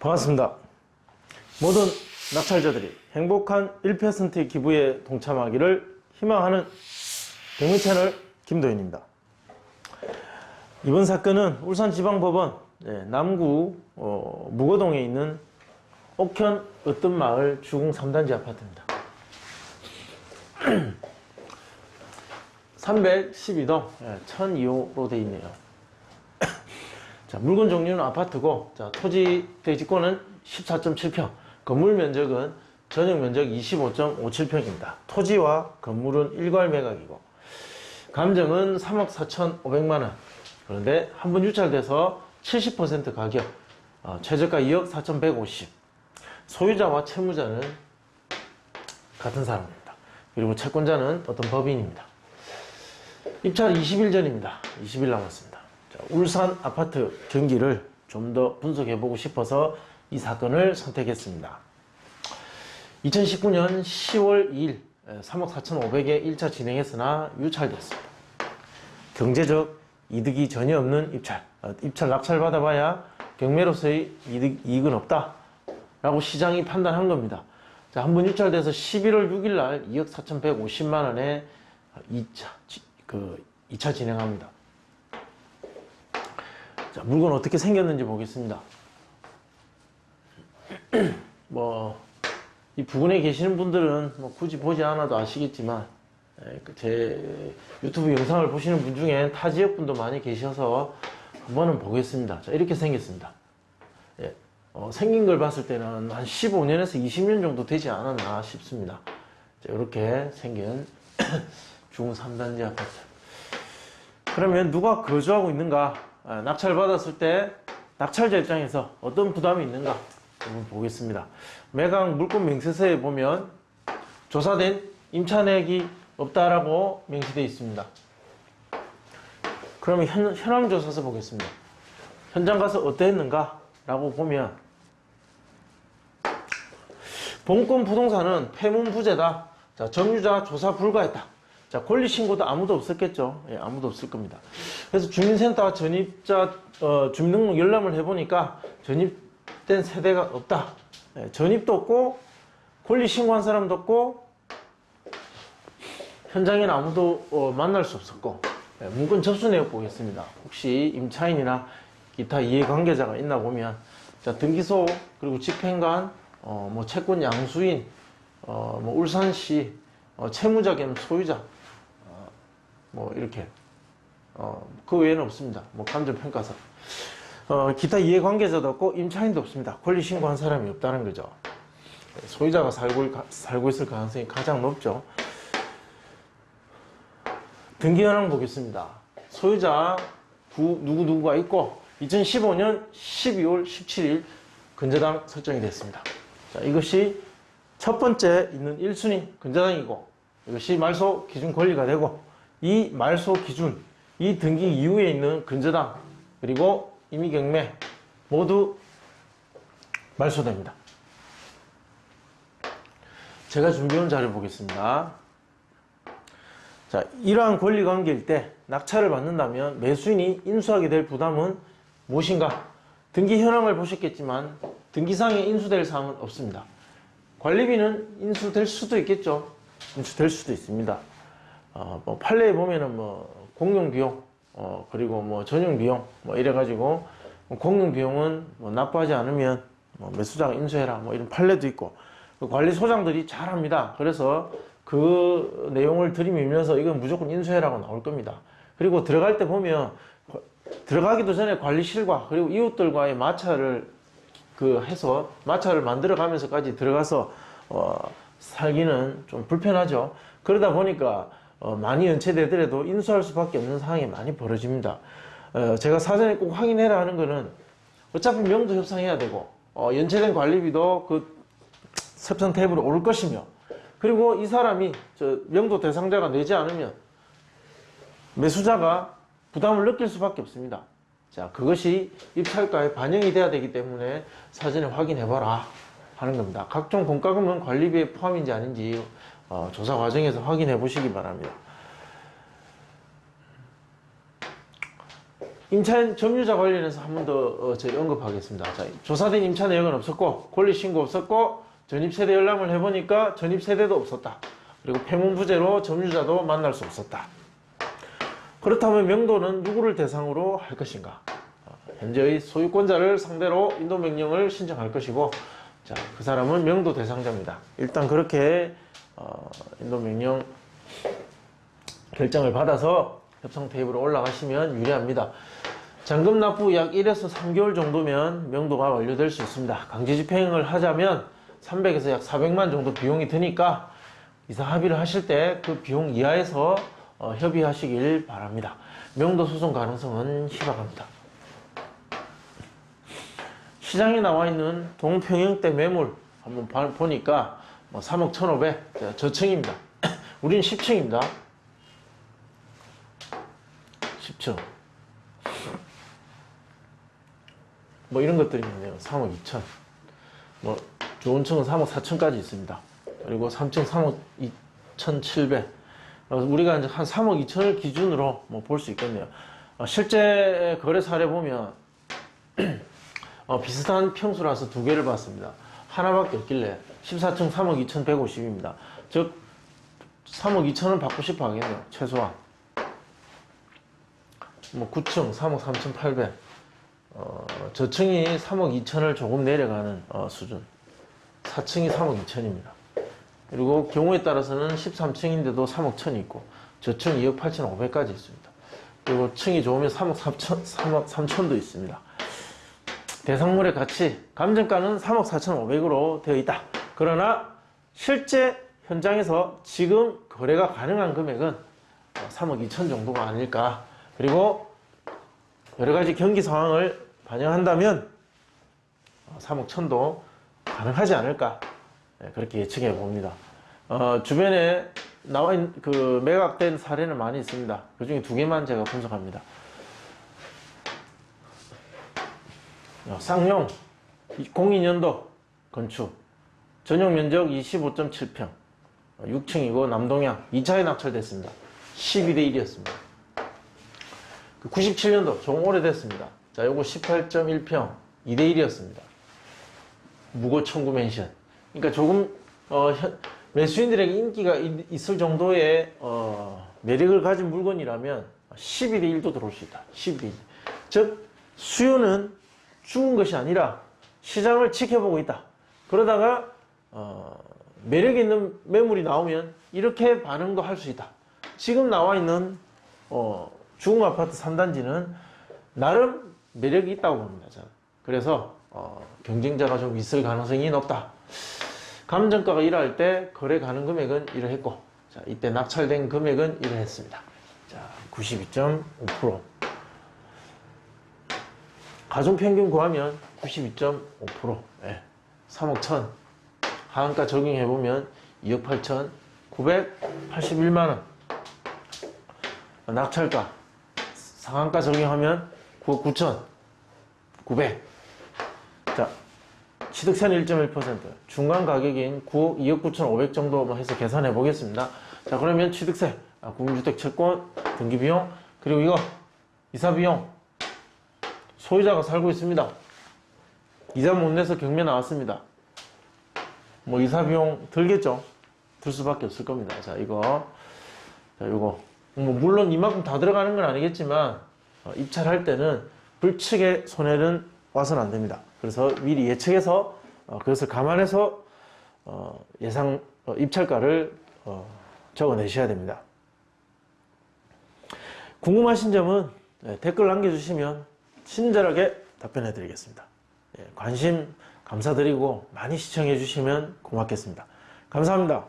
반갑습니다. 모든 낙찰자들이 행복한 1%의 기부에 동참하기를 희망하는 경민채널 김도현입니다. 이번 사건은 울산지방법원 남구 무거동에 있는 옥현 으뜸마을 주공 3단지 아파트입니다. 312동 1002호로 되어 있네요. 자, 물건 종류는 아파트고, 자, 토지 대지권은 14.7평, 건물 면적은 전용 면적 25.57평입니다. 토지와 건물은 일괄 매각이고, 감정은 3억 4,500만원. 그런데 한 번 유찰돼서 70% 가격, 최저가 2억 4,150. 소유자와 채무자는 같은 사람입니다. 그리고 채권자는 어떤 법인입니다. 입찰 20일 전입니다. 20일 남았습니다. 자, 울산 아파트 경기를 좀 더 분석해보고 싶어서 이 사건을 선택했습니다. 2019년 10월 2일 3억 4,500에 1차 진행했으나 유찰됐습니다. 경제적 이득이 전혀 없는 입찰. 입찰 낙찰 받아봐야 경매로서의 이익은 없다 라고 시장이 판단한 겁니다. 자, 한번 유찰돼서 11월 6일 날 2억 4,150만원에 2차 진행합니다. 자, 물건 어떻게 생겼는지 보겠습니다. 이 부근에 계시는 분들은 굳이 보지 않아도 아시겠지만, 제 유튜브 영상을 보시는 분 중에 타 지역 분도 많이 계셔서 한번은 보겠습니다. 자, 이렇게 생겼습니다. 생긴 걸 봤을 때는 한 15년에서 20년 정도 되지 않았나 싶습니다. 자, 이렇게 생긴 주공 3단지 아파트. 그러면 누가 거주하고 있는가? 낙찰 받았을 때 낙찰자 입장에서 어떤 부담이 있는가? 한번 보겠습니다. 매각 물권 명세서에 보면 조사된 임차내역이 없다라고 명시되어 있습니다. 그러면 현황 조사서 보겠습니다. 현장 가서 어땠는가? 라고 보면 본권 부동산은 폐문부재다. 자, 점유자 조사 불가했다. 자, 권리신고도 아무도 없었겠죠. 아무도 없을 겁니다. 그래서 주민센터 전입자 주민등록 열람을 해보니까 전입된 세대가 없다. 전입도 없고 권리신고한 사람도 없고 현장에는 아무도 만날 수 없었고, 문건 접수 내역 보겠습니다. 혹시 임차인이나 기타 이해관계자가 있나 보면, 자, 등기소 그리고 집행관, 채권 양수인, 울산시 채무자 겸 소유자, 이렇게 그 외에는 없습니다. 감정평가서 기타 이해관계자도 없고 임차인도 없습니다. 권리신고한 사람이 없다는 거죠. 소유자가 살고 있을 가능성이 가장 높죠. 등기 현황 보겠습니다. 소유자 누구누구가 있고 2015년 12월 17일 근저당 설정이 됐습니다. 자, 이것이 첫 번째 있는 1순위 근저당이고, 이것이 말소 기준 권리가 되고, 이 말소 기준, 이 등기 이후에 있는 근저당, 그리고 임의경매 모두 말소됩니다. 제가 준비한 자료 보겠습니다. 자, 이러한 권리관계일 때 낙찰을 받는다면 매수인이 인수하게 될 부담은 무엇인가? 등기 현황을 보셨겠지만 등기상에 인수될 사항은 없습니다. 관리비는 인수될 수도 있겠죠. 인수될 수도 있습니다. 판례에 보면은 공용비용, 그리고 전용비용, 이래가지고, 공용비용은 납부하지 않으면 매수자가 인수해라, 이런 판례도 있고, 관리소장들이 잘 합니다. 그래서 그 내용을 들이밀면서 이건 무조건 인수해라고 나올 겁니다. 그리고 들어갈 때 보면, 들어가기도 전에 관리실과 그리고 이웃들과의 마찰을 해서 마찰을 만들어 가면서까지 들어가서 살기는 좀 불편하죠. 그러다 보니까 많이 연체되더라도 인수할 수밖에 없는 상황이 많이 벌어집니다. 제가 사전에 꼭 확인해라 하는 거는 어차피 명도 협상해야 되고, 연체된 관리비도 그 섭선 탭으로 오를 것이며, 그리고 이 사람이 명도 대상자가 내지 않으면 매수자가 부담을 느낄 수밖에 없습니다. 자, 그것이 입찰가에 반영이 돼야 되기 때문에 사전에 확인해봐라 하는 겁니다. 각종 공과금은 관리비에 포함인지 아닌지 조사 과정에서 확인해 보시기 바랍니다. 임차인 점유자 관련해서 한 번 더 저희 언급하겠습니다. 자, 조사된 임차 내역은 없었고 권리신고 없었고 전입세대 열람을 해보니까 전입세대도 없었다. 그리고 폐문부재로 점유자도 만날 수 없었다. 그렇다면 명도는 누구를 대상으로 할 것인가? 현재의 소유권자를 상대로 인도명령을 신청할 것이고, 자, 그 사람은 명도 대상자입니다. 일단 그렇게 인도명령 결정을 받아서 협상 테이블에 올라가시면 유리합니다. 잔금 납부 약 1에서 3개월 정도면 명도가 완료될 수 있습니다. 강제집행을 하자면 300에서 약 400만 정도 비용이 드니까 이사 합의를 하실 때 그 비용 이하에서 협의하시길 바랍니다. 명도 소송 가능성은 희박합니다. 시장에 나와 있는 동평형대 매물 한번 보니까 3억 1,500 저층입니다. 우린 10층입니다. 10층. 뭐 이런 것들이 있네요. 3억 2천. 뭐 좋은 층은 3억 4천까지 있습니다. 그리고 3층 3억 2,700. 우리가 이제 한 3억 2천을 기준으로 뭐 볼 수 있겠네요. 실제 거래 사례 보면 비슷한 평수라서 두 개를 봤습니다. 하나밖에 없길래 14층 3억 2,150입니다. 즉 3억 2천을 받고 싶어 하겠네요. 최소한. 뭐 9층 3억 3,800. 저층이 3억 2천을 조금 내려가는 수준. 4층이 3억 2천입니다. 그리고 경우에 따라서는 13층인데도 3억 1천이 있고 저층 2억 8,500까지 있습니다. 그리고 층이 좋으면 3억 3천도 있습니다. 대상물의 가치, 감정가는 3억 4,500으로 되어 있다. 그러나 실제 현장에서 지금 거래가 가능한 금액은 3억 2천 정도가 아닐까. 그리고 여러가지 경기 상황을 반영한다면 3억 1천도 가능하지 않을까. 그렇게 예측해 봅니다. 주변에 나와 있는 그 매각된 사례는 많이 있습니다. 그 중에 두 개만 제가 분석합니다. 쌍용 02년도 건축 전용 면적 25.7평 6층이고 남동향 2차에 낙찰됐습니다. 12대 1이었습니다. 97년도 좀 오래됐습니다. 자, 요거 18.1평 2대 1이었습니다. 무고 청구 맨션. 그러니까 조금 매수인들에게 인기가 있을 정도의 매력을 가진 물건이라면 12대 1도 들어올 수 있다. 12대 1. 즉 수요는 죽은 것이 아니라 시장을 지켜보고 있다. 그러다가 매력 있는 매물이 나오면 이렇게 반응도 할 수 있다. 지금 나와 있는 주공 아파트 3단지는 나름 매력이 있다고 봅니다. 저는. 그래서 경쟁자가 좀 있을 가능성이 높다. 감정가가 이러할 때 거래 가능 금액은 이러했고, 자, 이때 낙찰된 금액은 이러했습니다. 자, 92.5%. 가중평균 구하면 92.5%. 예, 3억 1천. 하한가 적용해보면 2억 8천 981만원. 낙찰가. 상한가 적용하면 9억 9천 900. 자, 취득세는 1.1%, 중간 가격인 2억 9,500 정도만 해서 계산해 보겠습니다. 자, 그러면 취득세, 국민주택 채권, 등기비용, 그리고 이거 이사비용. 소유자가 살고 있습니다. 이자 못 내서 경매 나왔습니다. 뭐 이사비용 들겠죠? 들 수밖에 없을 겁니다. 자, 이거. 자, 이거. 뭐 물론 이만큼 다 들어가는 건 아니겠지만 입찰할 때는 불측의 손해는 와서는 안 됩니다. 그래서 미리 예측해서 그것을 감안해서 예상 입찰가를 적어내셔야 됩니다. 궁금하신 점은 댓글 남겨주시면 친절하게 답변해 드리겠습니다. 관심 감사드리고 많이 시청해 주시면 고맙겠습니다. 감사합니다.